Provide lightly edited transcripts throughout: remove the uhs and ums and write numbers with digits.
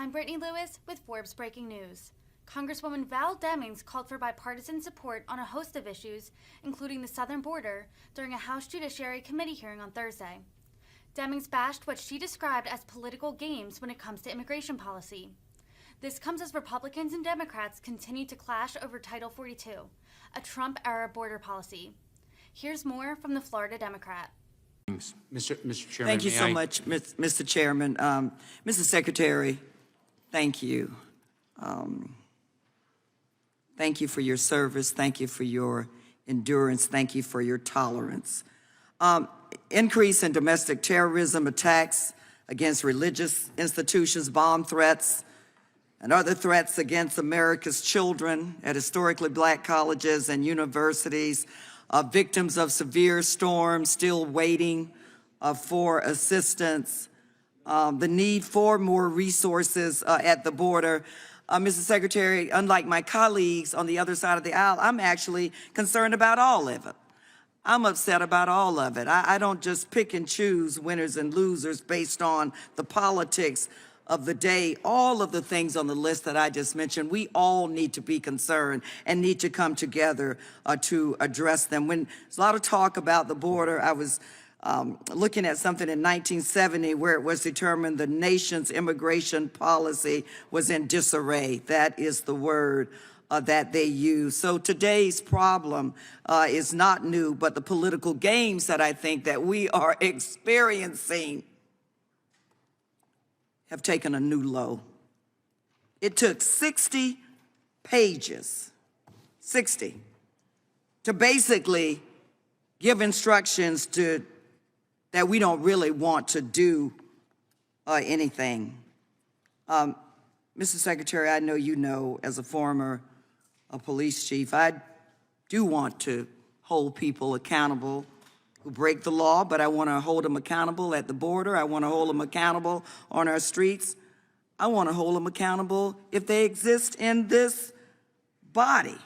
I'm Brittany Lewis with Forbes Breaking News. Congresswoman Val Demings called for bipartisan support on a host of issues, including the southern border, during a House Judiciary Committee hearing on Thursday. Demings bashed what she described as political games when it comes to immigration policy. This comes as Republicans and Democrats continue to clash over Title 42, a Trump-era border policy. Here's more from the Florida Democrat. Mr. Chairman, thank you so much, Mr. Chairman. Mr. Secretary, thank you. Thank you for your service. Thank you for your endurance. Thank you for your tolerance. Increase in domestic terrorism attacks against religious institutions, bomb threats, and other threats against America's children at historically black colleges and universities, victims of severe storms still waiting for assistance, the need for more resources at the border. Mr. Secretary, unlike my colleagues on the other side of the aisle, I'm actually concerned about all of it. I'm upset about all of it. I don't just pick and choose winners and losers based on the politics of the day. All of the things on the list that I just mentioned, we all need to be concerned and need to come together to address them. When there's a lot of talk about the border, I was looking at something in 1970 where it was determined the nation's immigration policy was in disarray. That is the word that they use. So today's problem is not new, but the political games that I think that we are experiencing have taken a new low. It took 60 pages, 60, to basically give instructions that we don't really want to do anything. Mr. Secretary, I know you know, as a former police chief, I do want to hold people accountable who break the law, but I want to hold them accountable at the border. I want to hold them accountable on our streets. I want to hold them accountable if they exist in this body.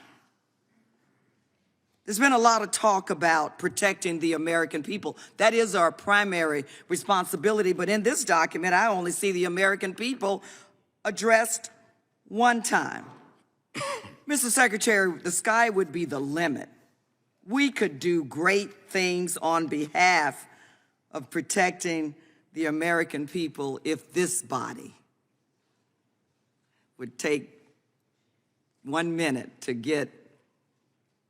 There's been a lot of talk about protecting the American people. That is our primary responsibility, but in this document, I only see the American people addressed one time. Mr. Secretary, the sky would be the limit. We could do great things on behalf of protecting the American people if this body would take 1 minute to get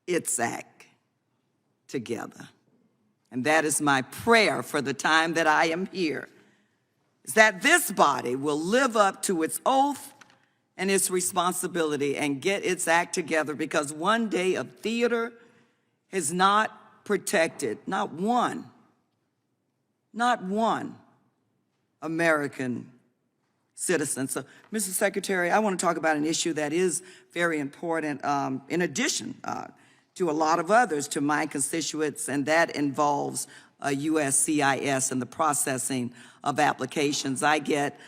its act together. And that is my prayer for the time that I am here, is that this body will live up to its oath and its responsibility and get its act together, because one day of theater is not protected, not one American citizen. So, Mr. Secretary, I want to talk about an issue that is very important in addition to a lot of others to my constituents, and that involves USCIS and the processing of applications. I get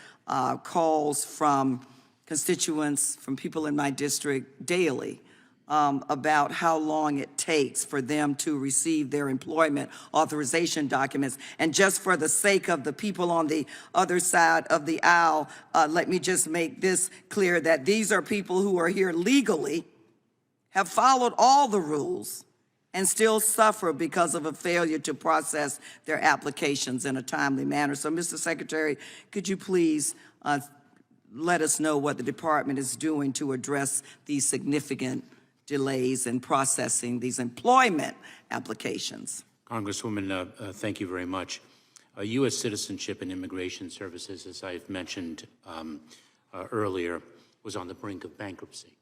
calls from constituents, from people in my district daily about how long it takes for them to receive their employment authorization documents. And just for the sake of the people on the other side of the aisle, let me just make this clear that these are people who are here legally, have followed all the rules, and still suffer because of a failure to process their applications in a timely manner. So, Mr. Secretary, could you please let us know what the department is doing to address these significant delays in processing these employment applications? Congresswoman, thank you very much. U.S. Citizenship and Immigration Services, as I've mentioned earlier, was on the brink of bankruptcy.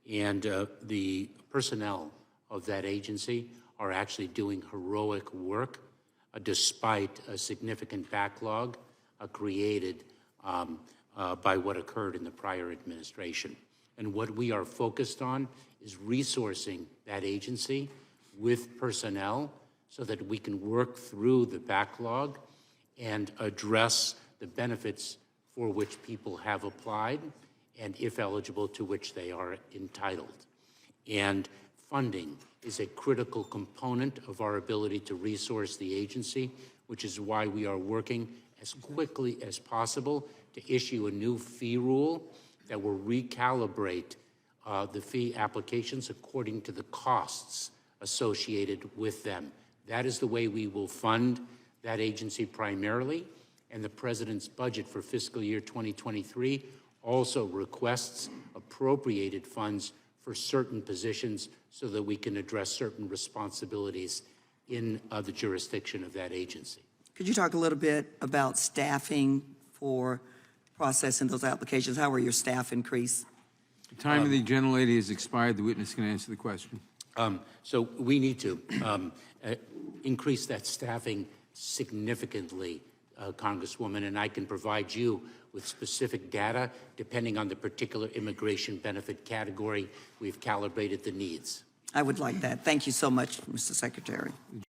And the personnel of that agency are actually doing heroic work despite a significant backlog created by what occurred in the prior administration. And what we are focused on is resourcing that agency with personnel so that we can work through the backlog and address the benefits for which people have applied and, if eligible, to which they are entitled. And funding is a critical component of our ability to resource the agency, which is why we are working as quickly as possible to issue a new fee rule that will recalibrate the fee applications according to the costs associated with them. That is the way we will fund that agency primarily, and the President's budget for fiscal year 2023 also requests appropriated funds for certain positions so that we can address certain responsibilities in the jurisdiction of that agency. Could you talk a little bit about staffing for processing those applications? How will your staff increase? The time of the gentlelady has expired. The witness can answer the question. So we need to increase that staffing significantly, Congresswoman, and I can provide you with specific data. Depending on the particular immigration benefit category, we've calibrated the needs. I would like that. Thank you so much, Mr. Secretary.